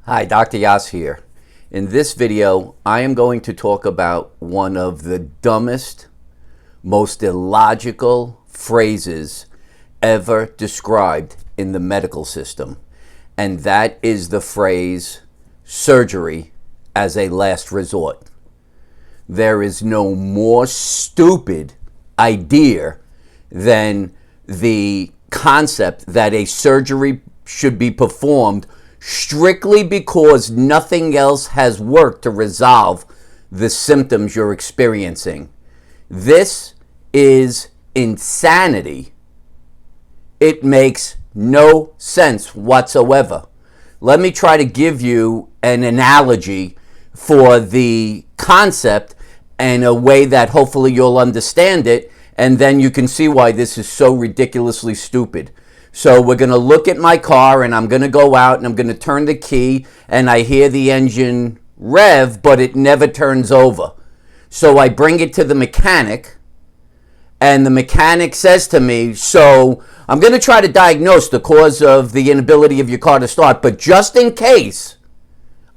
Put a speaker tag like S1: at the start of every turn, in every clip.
S1: Hi, Dr. Yass here. In this video, I am going to talk about one of the dumbest, most illogical phrases ever described in the medical system, and that is the phrase surgery as a last resort. There is no more stupid idea than the concept that a surgery should be performed strictly because nothing else has worked to resolve the symptoms you're experiencing. This is insanity. It makes no sense whatsoever. Let me try to give you an analogy for the concept in a way that hopefully you'll understand it, and then you can see why this is so ridiculously stupid. So we're going to look at my car, and I'm going to go out and I'm going to turn the key, and I hear the engine rev, but it never turns over. So I bring it to the mechanic, and the mechanic says to me, so I'm going to try to diagnose the cause of the inability of your car to start, but just in case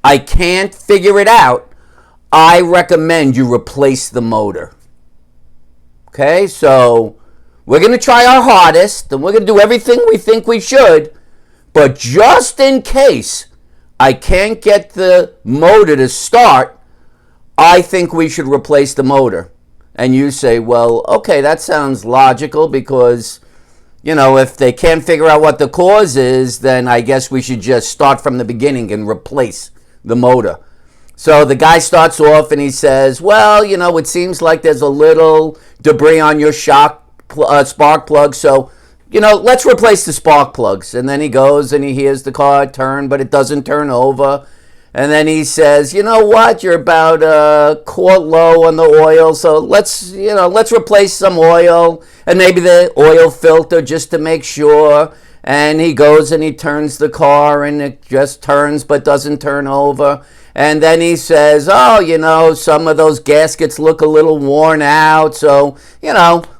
S1: I can't figure it out, I recommend you replace the motor. Okay, so we're going to try our hardest, and we're going to do everything we think we should, but just in case I can't get the motor to start, I think we should replace the motor. And you say, well, okay, that sounds logical because, if they can't figure out what the cause is, then I guess we should just start from the beginning and replace the motor. So the guy starts off and he says, well, it seems like there's a little debris on your spark plug, so let's replace the spark plugs. And then he goes and he hears the car turn, but it doesn't turn over. And then he says, you know what, you're about a quart low on the oil, so let's replace some oil and maybe the oil filter just to make sure. And he goes and he turns the car, and it just turns but doesn't turn over. And then he says, oh, some of those gaskets look a little worn out, so,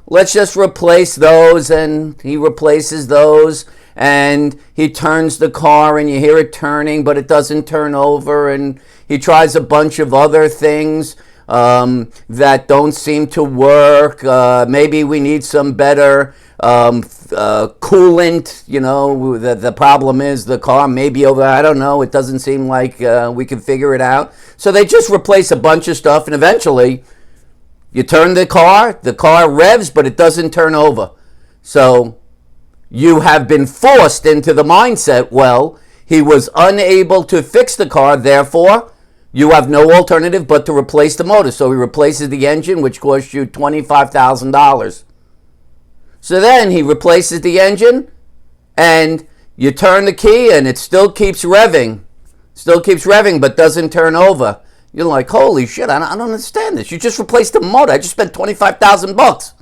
S1: let's just replace those. And he replaces those, and he turns the car, and you hear it turning, but it doesn't turn over. And he tries a bunch of other things that don't seem to work. Maybe we need some better coolant. The problem is the car may be over. I don't know. It doesn't seem like we can figure it out. So they just replace a bunch of stuff, and eventually you turn the car revs, but it doesn't turn over. So you have been forced into the mindset, well, he was unable to fix the car, therefore you have no alternative but to replace the motor. So he replaces the engine, which costs you $25,000. So then he replaces the engine, and you turn the key, and it still keeps revving, but doesn't turn over. You're like, holy shit, I don't understand this. You just replaced the motor. I just spent $25,000.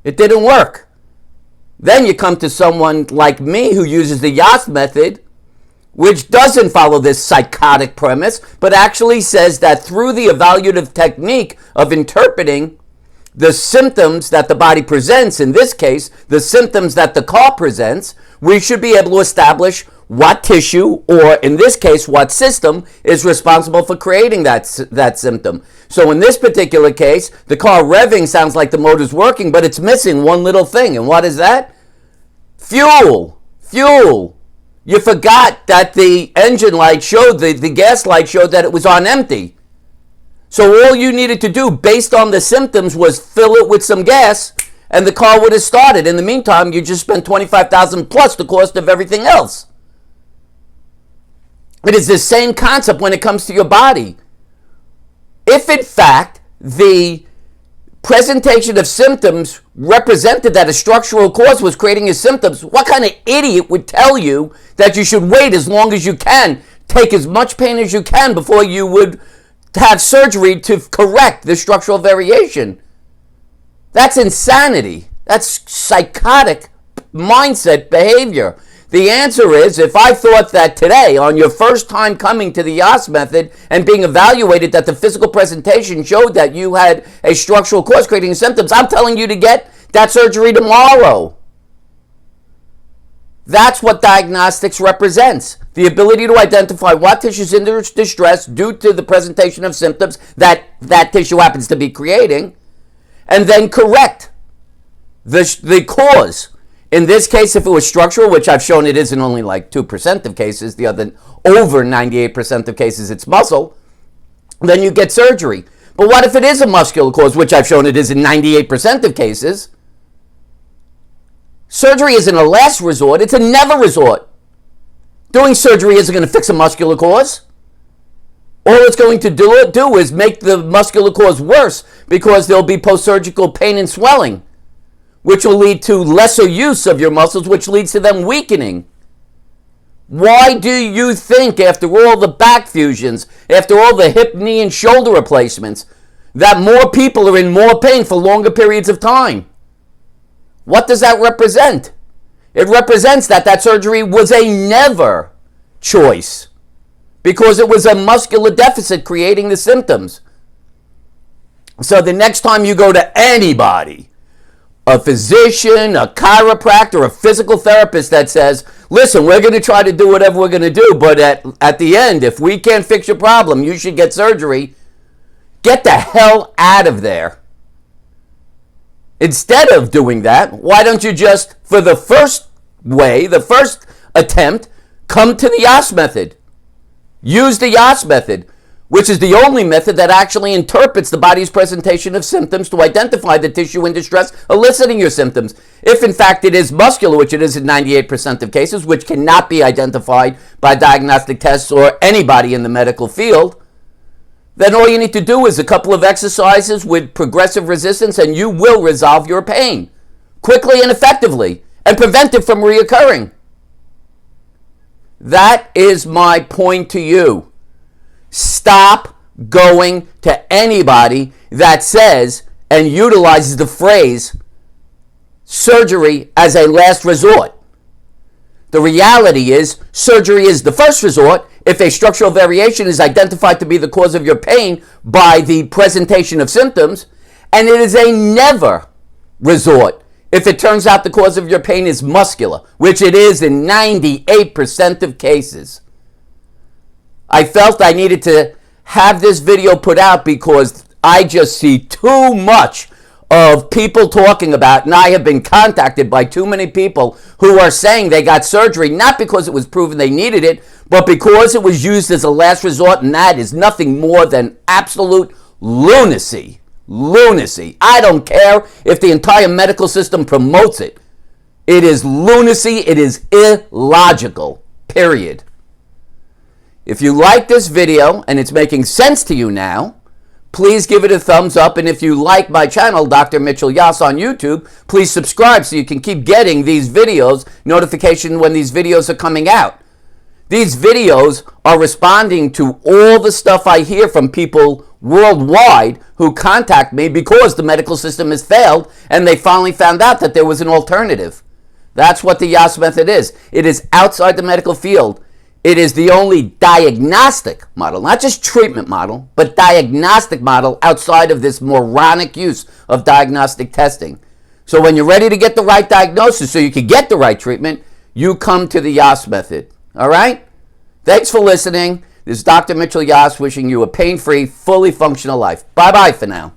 S1: It didn't work. Then you come to someone like me who uses the Yass method, which doesn't follow this psychotic premise, but actually says that through the evaluative technique of interpreting the symptoms that the body presents, in this case, the symptoms that the car presents, we should be able to establish what tissue, or in this case, what system is responsible for creating that symptom. So in this particular case, the car revving sounds like the motor's working, but it's missing one little thing. And what is that? Fuel. You forgot that the engine light showed, the gas light showed that it was on empty. So all you needed to do, based on the symptoms, was fill it with some gas, and the car would have started. In the meantime, you just spent $25,000 plus the cost of everything else. It is the same concept when it comes to your body. If, in fact, the presentation of symptoms represented that a structural cause was creating your symptoms, what kind of idiot would tell you that you should wait as long as you can, take as much pain as you can before you would have surgery to correct the structural variation? That's insanity. That's psychotic mindset behavior. The answer is, if I thought that today, on your first time coming to the Yass method and being evaluated, that the physical presentation showed that you had a structural cause creating symptoms, I'm telling you to get that surgery tomorrow. That's what diagnostics represents. The ability to identify what tissue is in distress due to the presentation of symptoms that tissue happens to be creating, and then correct the cause. In this case, if it was structural, which I've shown it is in only like 2% of cases, the other over 98% of cases it's muscle, then you get surgery. But what if it is a muscular cause, which I've shown it is in 98% of cases? Surgery isn't a last resort, it's a never resort. Doing surgery isn't going to fix a muscular cause. All it's going to do is make the muscular cause worse because there'll be post-surgical pain and swelling, which will lead to lesser use of your muscles, which leads to them weakening. Why do you think, after all the back fusions, after all the hip, knee, and shoulder replacements, that more people are in more pain for longer periods of time? What does that represent? It represents that surgery was a never choice because it was a muscular deficit creating the symptoms. So the next time you go to anybody, a physician, a chiropractor, a physical therapist that says, listen, we're going to try to do whatever we're going to do, but at the end, if we can't fix your problem, you should get surgery, get the hell out of there. Instead of doing that, why don't you just, for the first attempt, come to the Yass method. Use the Yass method, which is the only method that actually interprets the body's presentation of symptoms to identify the tissue in distress eliciting your symptoms. If in fact it is muscular, which it is in 98% of cases, which cannot be identified by diagnostic tests or anybody in the medical field, then all you need to do is a couple of exercises with progressive resistance and you will resolve your pain quickly and effectively and prevent it from reoccurring. That is my point to you. Stop going to anybody that says and utilizes the phrase surgery as a last resort. The reality is surgery is the first resort if a structural variation is identified to be the cause of your pain by the presentation of symptoms, and it is a never resort if it turns out the cause of your pain is muscular, which it is in 98% of cases. I felt I needed to have this video put out because I just see too much of people talking about, and I have been contacted by too many people who are saying they got surgery, not because it was proven they needed it, but because it was used as a last resort, and that is nothing more than absolute lunacy. Lunacy. I don't care if the entire medical system promotes it. It is lunacy. It is illogical. Period. If you like this video and it's making sense to you now, please give it a thumbs up. And if you like my channel, Dr. Mitchell Yass on YouTube, please subscribe so you can keep getting these videos, notification when these videos are coming out. These videos are responding to all the stuff I hear from people worldwide who contact me because the medical system has failed and they finally found out that there was an alternative. That's what the Yass method is. It is outside the medical field. It is the only diagnostic model, not just treatment model, but diagnostic model outside of this moronic use of diagnostic testing. So when you're ready to get the right diagnosis so you can get the right treatment, you come to the Yass method. All right? Thanks for listening. This is Dr. Mitchell Yass wishing you a pain-free, fully functional life. Bye-bye for now.